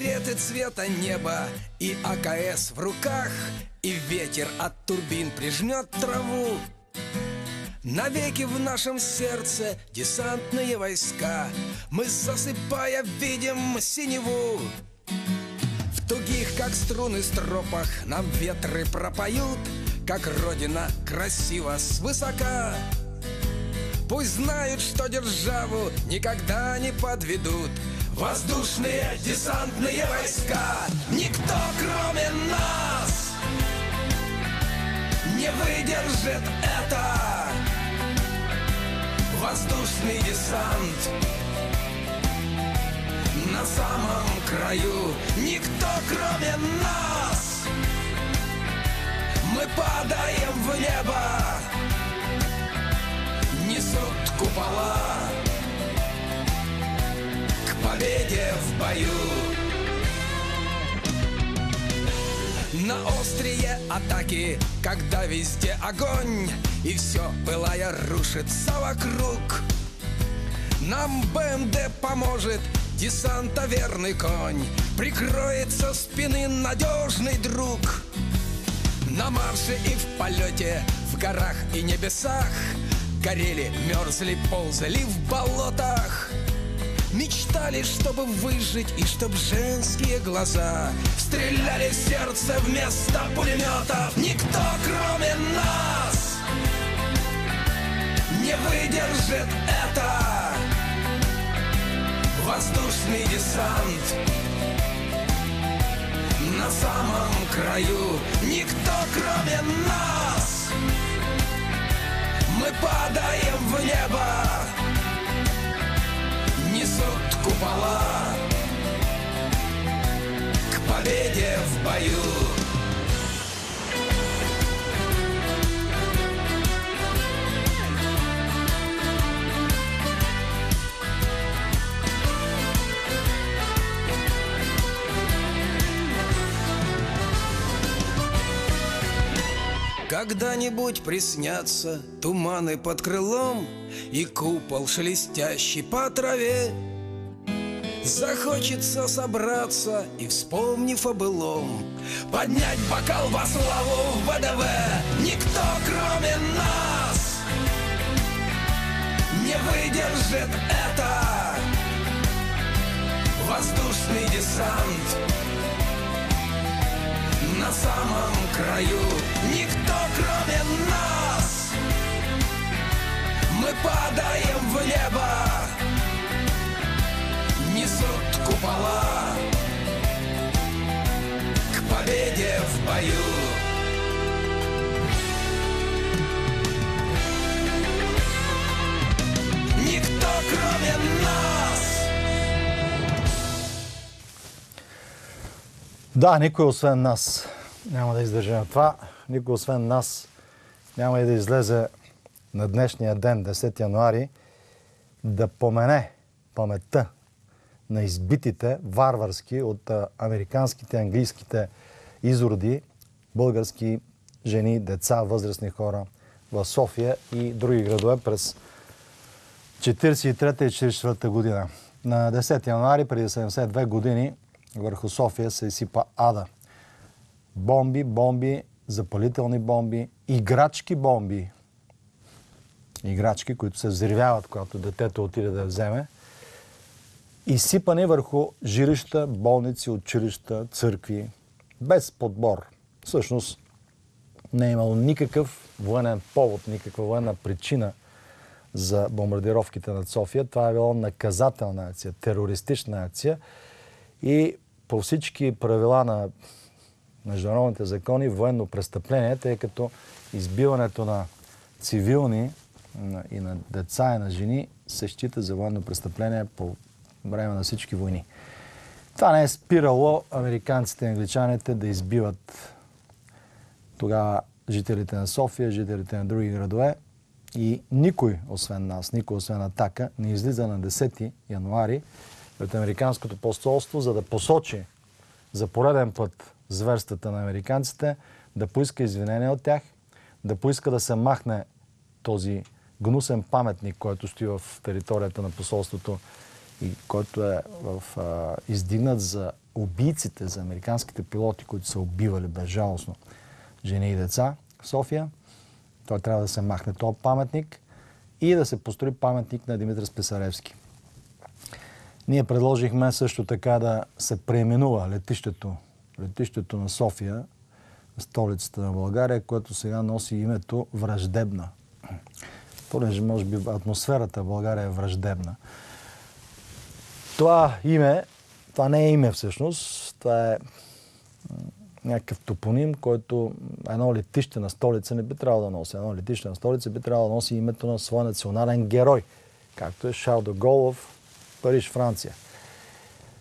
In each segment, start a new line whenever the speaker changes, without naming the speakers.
береты цвета неба и АКС в руках, и ветер от турбин прижмет траву. Навеки в нашем сердце десантные войска, мы, засыпая, видим синеву. В тугих, как струны, стропах нам ветры пропоют, как Родина красиво свысока. Пусть знают, что державу никогда не подведут воздушные десантные войска. Никто, кроме нас, не выдержит это. Воздушный десант на самом краю. Никто, кроме нас. Мы падаем в небо, несут купола к победе в бою. На острие атаки, когда везде огонь, и все, пылая, рушится вокруг, нам БМД поможет, десанта верный конь, прикроет со спины надежный друг. На марше и в полете, в горах и небесах, горели, мерзли, ползали в болотах. Мечтали, чтобы выжить и чтоб женские глаза стреляли в сердце вместо пулеметов. Никто, кроме нас, не выдержит это. Воздушный десант на самом краю. Никто, кроме нас. Мы падаем в небо, несут купола к победе в бою. Когда-нибудь приснятся туманы под крылом и купол, шелестящий по траве. Захочется собраться и, вспомнив о былом, поднять бокал во славу ВДВ. Никто, кроме нас, не выдержит это. Воздушный десант на самом краю. Никто, кроме нас. Мы падаем в небо, несут купола к победе в бою. Никто, кроме нас.
Да, никой освен нас няма да издържи на това. Никой освен нас няма и да излезе на днешния ден, 10 януари, да помене паметта на избитите варварски от американските, английските изроди български жени, деца, възрастни хора в София и други градове през 1943 и 1944 година. На 10 януари, преди 72 години, върху София се изсипа ада. Бомби, запалителни бомби, играчки бомби. Играчки, които се взривяват, когато детето отиде да я вземе. Изсипани върху жилища, болници, училища, църкви. Без подбор. Всъщност не е имало никакъв военен повод, никаква военна причина за бомбардировките над София. Това е било наказателна акция, терористична акция. И по всички правила на международните закони военно престъпление, тъй като избиването на цивилни и на деца и на жени се счита за военно престъпление по време на всички войни. Това не е спирало американците и англичаните да избиват тогава жителите на София, жителите на други градове и никой, освен нас, никой, освен Атака, не излиза на 10 януари пред Американското посолство, за да посочи за пореден път зверствата на американците, да поиска извинение от тях, да поиска да се махне този гнусен паметник, който стои в територията на посолството и който е издигнат за убийците, за американските пилоти, които са убивали безжалостно жени и деца в София. Той трябва да се махне този паметник и да се построи паметник на Димитър Списаревски. Ние предложихме също така да се преименува летището на София, столицата на България, което сега носи името Враждебна. Понеже може би атмосферата в България е враждебна. Това име, това не е име всъщност, това е някакъв топоним, който едно летище на столица не би трябвало да носи. Едно летище на столица би трябвало да носи името на своя национален герой, както е Шарл де Гол в Париж, Франция.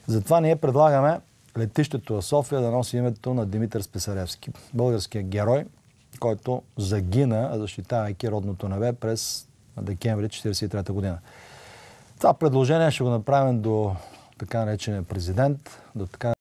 Затова ние предлагаме летището в София да носи името на Димитър Списаревски, българския герой, който загина, защитавайки родното небе през декември 1943 година. Това предложение ще го направим до така наречения президент, до така